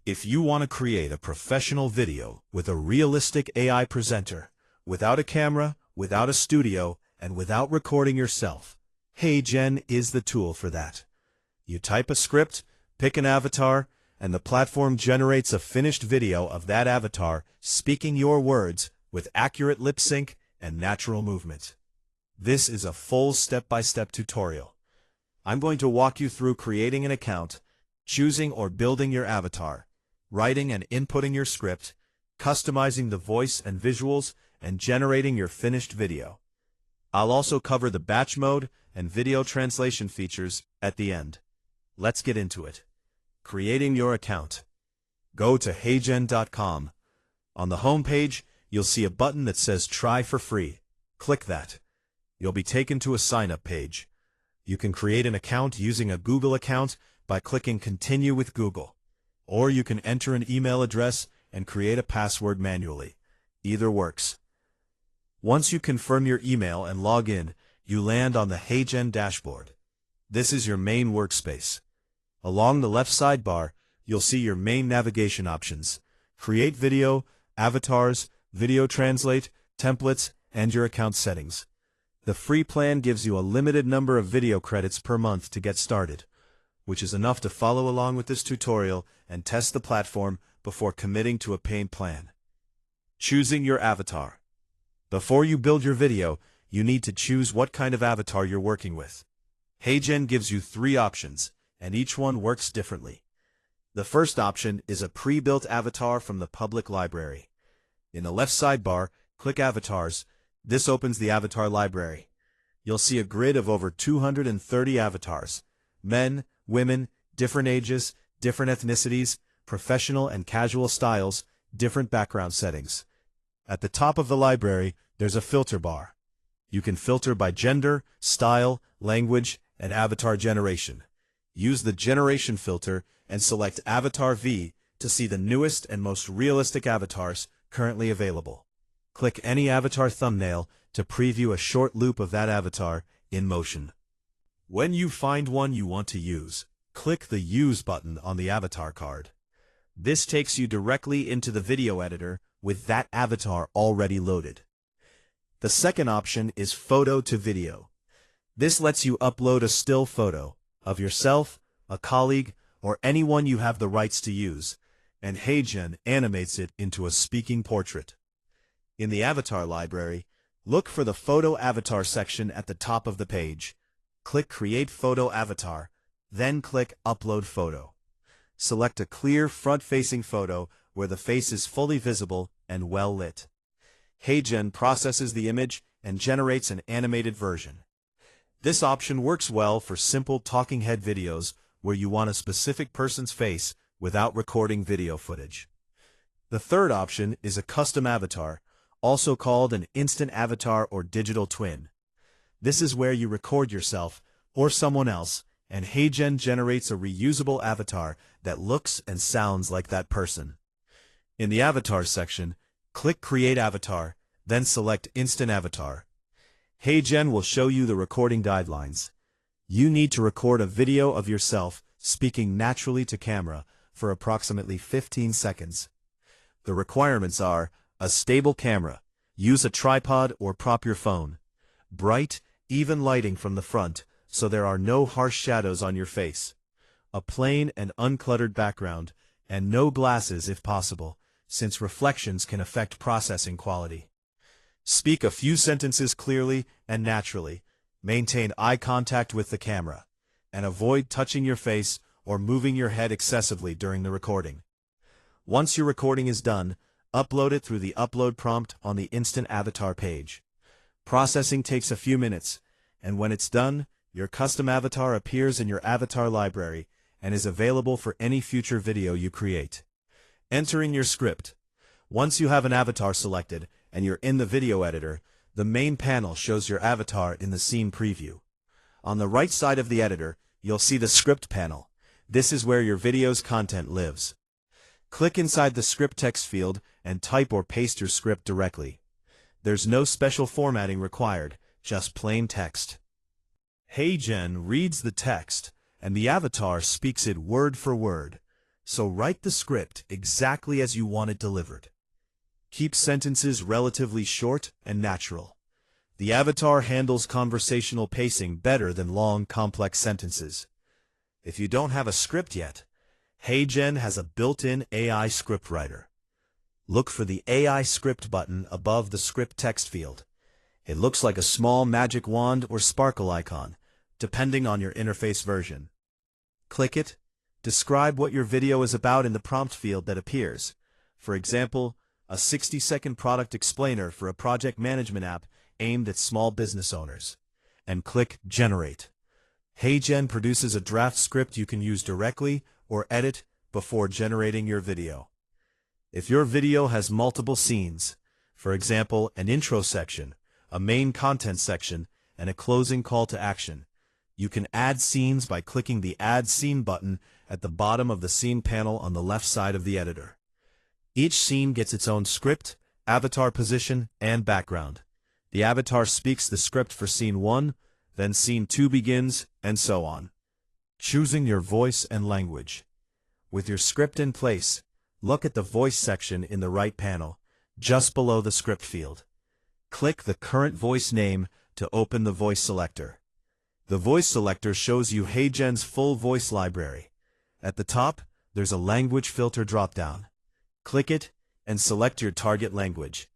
If you want to create a professional video with a realistic AI presenter, without a camera, without a studio, and without recording yourself, HeyGen is the tool for that. You type a script, pick an avatar, and the platform generates a finished video of that avatar speaking your words with accurate lip sync and natural movement. This is a full step-by-step tutorial. I'm going to walk you through creating an account, choosing or building your avatar, writing and inputting your script, customizing the voice and visuals, and generating your finished video. I'll also cover the batch mode and video translation features at the end. Let's get into it. Creating your account. Go to HeyGen.com. On the home page, you'll see a button that says Try for Free. Click that. You'll be taken to a sign-up page. You can create an account using a Google account by clicking Continue with Google. Or you can enter an email address and create a password manually. Either works. Once you confirm your email and log in, you land on the HeyGen dashboard. This is your main workspace. Along the left sidebar, you'll see your main navigation options: Create Video, Avatars, Video Translate, Templates, and your account settings. The free plan gives you a limited number of video credits per month to get started, which is enough to follow along with this tutorial and test the platform before committing to a paying plan. Choosing your avatar. Before you build your video, you need to choose what kind of avatar you're working with. HeyGen gives you 3 options, and each one works differently. The first option is a pre-built avatar from the public library. In the left sidebar, click Avatars. This opens the avatar library. You'll see a grid of over 230 avatars: men, women, different ages, different ethnicities, professional and casual styles, different background settings. At the top of the library, there's a filter bar. You can filter by gender, style, language, and avatar generation. Use the generation filter and select Avatar V to see the newest and most realistic avatars currently available. Click any avatar thumbnail to preview a short loop of that avatar in motion. When you find one you want to use, click the Use button on the avatar card. This takes you directly into the video editor with that avatar already loaded. The second option is Photo to Video. This lets you upload a still photo of yourself, a colleague, or anyone you have the rights to use, and HeyGen animates it into a speaking portrait. In the avatar library, look for the Photo Avatar section at the top of the page. Click Create Photo Avatar, then click Upload Photo. Select a clear front-facing photo where the face is fully visible and well lit. HeyGen processes the image and generates an animated version. This option works well for simple talking head videos where you want a specific person's face without recording video footage. The third option is a custom avatar, also called an instant avatar or digital twin. This is where you record yourself or someone else, and HeyGen generates a reusable avatar that looks and sounds like that person. In the Avatar section, click Create Avatar, then select Instant Avatar. HeyGen will show you the recording guidelines. You need to record a video of yourself speaking naturally to camera for approximately 15 seconds. The requirements are a stable camera, use a tripod or prop your phone, bright, even lighting from the front so there are no harsh shadows on your face, a plain and uncluttered background, and no glasses if possible, since reflections can affect processing quality. Speak a few sentences clearly and naturally, maintain eye contact with the camera, and avoid touching your face or moving your head excessively during the recording. Once your recording is done, upload it through the upload prompt on the Instant Avatar page. Processing takes a few minutes, and when it's done, your custom avatar appears in your avatar library and is available for any future video you create. Entering your script. Once you have an avatar selected and you're in the video editor, the main panel shows your avatar in the scene preview. On the right side of the editor, you'll see the script panel. This is where your video's content lives. Click inside the script text field and type or paste your script directly. There's no special formatting required, just plain text. HeyGen reads the text, and the avatar speaks it word for word. so write the script exactly as you want it delivered. Keep sentences relatively short and natural. The avatar handles conversational pacing better than long, complex sentences. If you don't have a script yet, HeyGen has a built-in AI scriptwriter. Look for the AI script button above the script text field. It looks like a small magic wand or sparkle icon, depending on your interface version. Click it. Describe what your video is about in the prompt field that appears. For example, a 60-second product explainer for a project management app aimed at small business owners. And click Generate. HeyGen produces a draft script you can use directly or edit before generating your video. If your video has multiple scenes, for example, an intro section, a main content section, and a closing call to action, you can add scenes by clicking the Add Scene button at the bottom of the scene panel on the left side of the editor. Each scene gets its own script, avatar position, and background. The avatar speaks the script for scene 1, then scene 2 begins, and so on. Choosing your voice and language. With your script in place, look at the voice section in the right panel, just below the script field. Click the current voice name to open the voice selector. The voice selector shows you HeyGen's full voice library. At the top, there's a language filter dropdown. Click it and select your target language.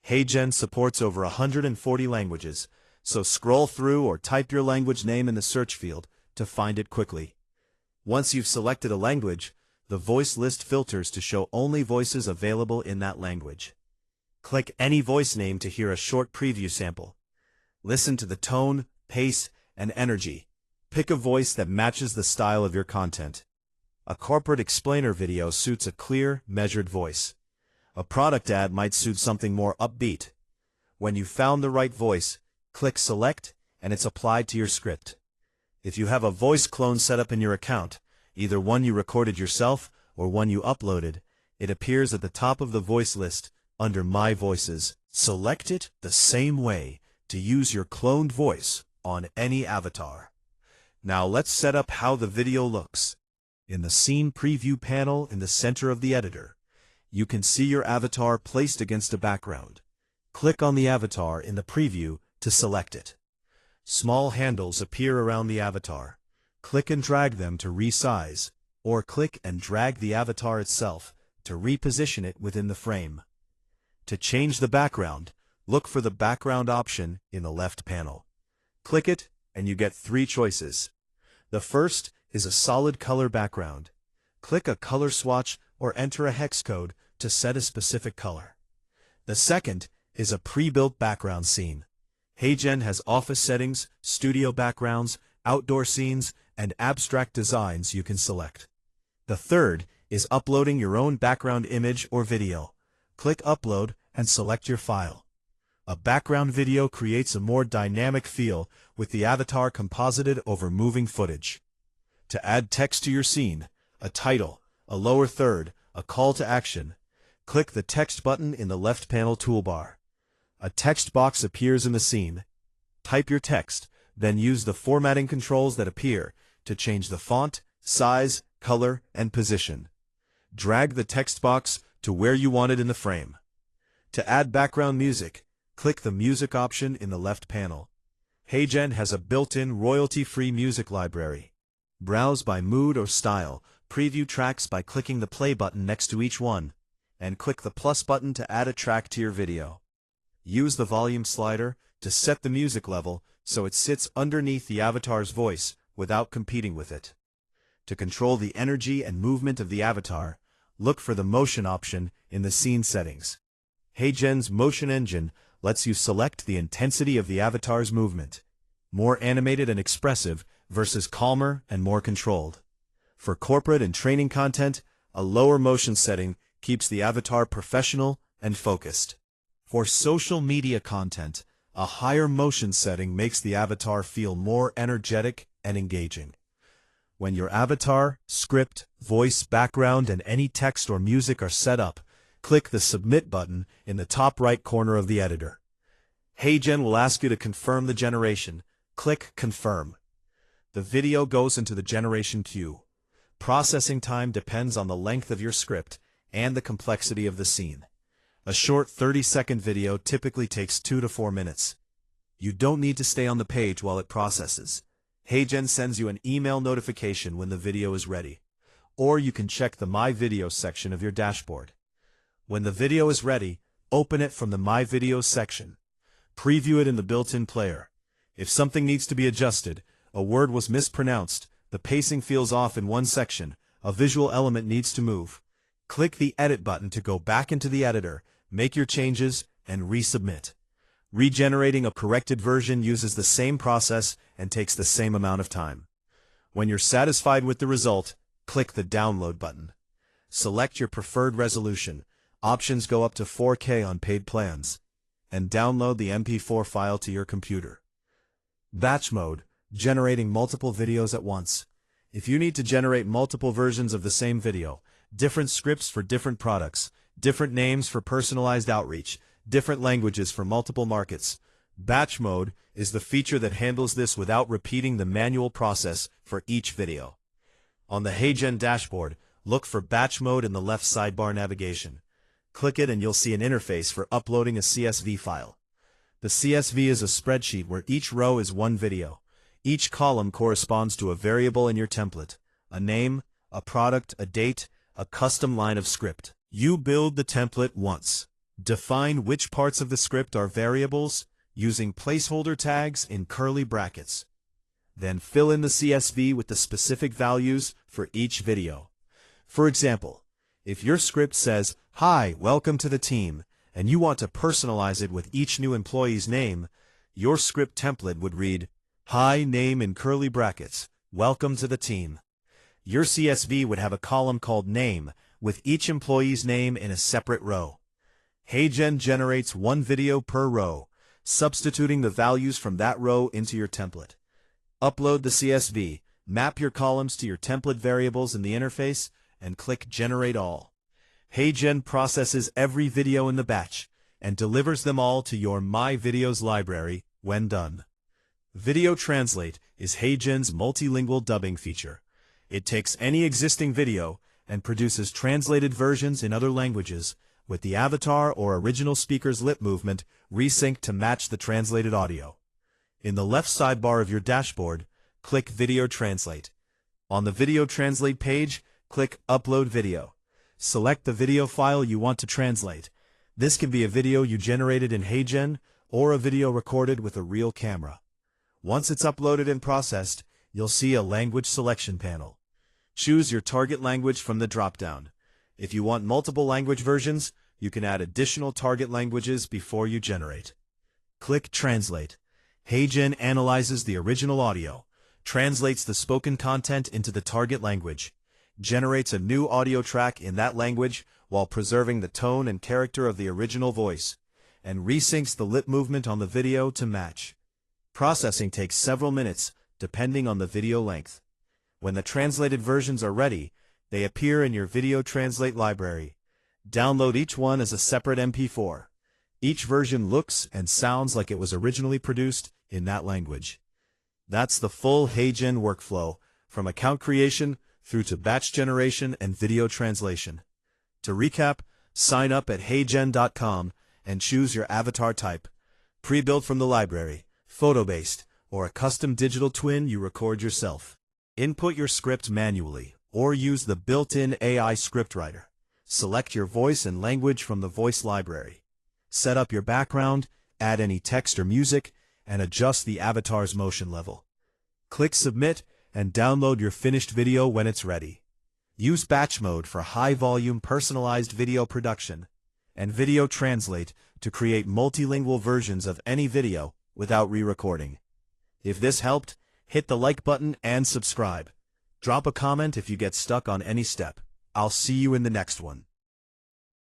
HeyGen supports over 140 languages, so scroll through or type your language name in the search field to find it quickly. Once you've selected a language, the voice list filters to show only voices available in that language. Click any voice name to hear a short preview sample. Listen to the tone, pace, and energy. Pick a voice that matches the style of your content. A corporate explainer video suits a clear, measured voice. A product ad might suit something more upbeat. When you've found the right voice, click Select, and it's applied to your script. If you have a voice clone set up in your account, either one you recorded yourself or one you uploaded, it appears at the top of the voice list under My Voices. Select it the same way to use your cloned voice on any avatar. Now let's set up how the video looks. In the Scene Preview panel in the center of the editor, you can see your avatar placed against a background. Click on the avatar in the preview to select it. Small handles appear around the avatar. Click and drag them to resize, or click and drag the avatar itself to reposition it within the frame. To change the background, look for the background option in the left panel. Click it, and you get 3 choices. The first is a solid color background. Click a color swatch or enter a hex code to set a specific color. The second is a pre-built background scene. HeyGen has office settings, studio backgrounds, outdoor scenes, and abstract designs you can select. The third is uploading your own background image or video. Click Upload and select your file. A background video creates a more dynamic feel with the avatar composited over moving footage. To add text to your scene, a title, a lower third, a call to action, click the Text button in the left panel toolbar. A text box appears in the scene. Type your text, then use the formatting controls that appear to change the font, size, color, and position. Drag the text box to where you want it in the frame. To add background music, click the Music option in the left panel. HeyGen has a built-in royalty-free music library. Browse by mood or style, preview tracks by clicking the play button next to each one, and click the plus button to add a track to your video. Use the volume slider to set the music level so it sits underneath the avatar's voice without competing with it. To control the energy and movement of the avatar, look for the motion option in the scene settings. HeyGen's motion engine lets you select the intensity of the avatar's movement, more animated and expressive versus calmer and more controlled. For corporate and training content, a lower motion setting keeps the avatar professional and focused. For social media content, a higher motion setting makes the avatar feel more energetic and engaging. When your avatar, script, voice, background, and any text or music are set up, click the Submit button in the top right corner of the editor. HeyGen will ask you to confirm the generation. Click Confirm. The video goes into the generation queue. Processing time depends on the length of your script and the complexity of the scene. A short 30-second video typically takes 2 to 4 minutes. You don't need to stay on the page while it processes. HeyGen sends you an email notification when the video is ready. Or you can check the My Videos section of your dashboard. When the video is ready, open it from the My Videos section. Preview it in the built-in player. If something needs to be adjusted, a word was mispronounced, the pacing feels off in one section, a visual element needs to move, click the Edit button to go back into the editor, make your changes, and resubmit. Regenerating a corrected version uses the same process and takes the same amount of time. When you're satisfied with the result, click the Download button. Select your preferred resolution. Options go up to 4K on paid plans. And download the MP4 file to your computer. Batch mode, generating multiple videos at once. If you need to generate multiple versions of the same video, different scripts for different products, different names for personalized outreach, different languages for multiple markets, batch mode is the feature that handles this without repeating the manual process for each video. On the HeyGen dashboard, look for batch mode in the left sidebar navigation. Click it and you'll see an interface for uploading a CSV file. The CSV is a spreadsheet where each row is one video. Each column corresponds to a variable in your template, a name, a product, a date, a custom line of script. You build the template once. Define which parts of the script are variables using placeholder tags in curly brackets. Then fill in the CSV with the specific values for each video. For example, if your script says, "Hi, welcome to the team," and you want to personalize it with each new employee's name, your script template would read, "Hi, name in curly brackets, welcome to the team." Your CSV would have a column called Name, with each employee's name in a separate row. HeyGen generates one video per row, substituting the values from that row into your template. Upload the CSV, map your columns to your template variables in the interface, and click Generate All. HeyGen processes every video in the batch and delivers them all to your My Videos library when done. Video Translate is HeyGen's multilingual dubbing feature. It takes any existing video and produces translated versions in other languages, with the avatar or original speaker's lip movement resynced to match the translated audio. In the left sidebar of your dashboard, click Video Translate. On the Video Translate page, click Upload Video. Select the video file you want to translate. This can be a video you generated in HeyGen or a video recorded with a real camera. Once it's uploaded and processed, you'll see a language selection panel. Choose your target language from the drop-down. If you want multiple language versions, you can add additional target languages before you generate. Click Translate. HeyGen analyzes the original audio, translates the spoken content into the target language, generates a new audio track in that language while preserving the tone and character of the original voice, and resyncs the lip movement on the video to match. Processing takes several minutes, depending on the video length. When the translated versions are ready, they appear in your Video Translate library. Download each one as a separate MP4. Each version looks and sounds like it was originally produced in that language. That's the full HeyGen workflow, from account creation through to batch generation and video translation. To recap, sign up at heygen.com and choose your avatar type, pre-built from the library, photo-based, or a custom digital twin you record yourself. Input your script manually, or use the built-in AI scriptwriter. Select your voice and language from the voice library. Set up your background, add any text or music, and adjust the avatar's motion level. Click Submit and download your finished video when it's ready. Use batch mode for high-volume personalized video production, and Video Translate to create multilingual versions of any video without re-recording. If this helped, hit the like button and subscribe. Drop a comment if you get stuck on any step. I'll see you in the next one.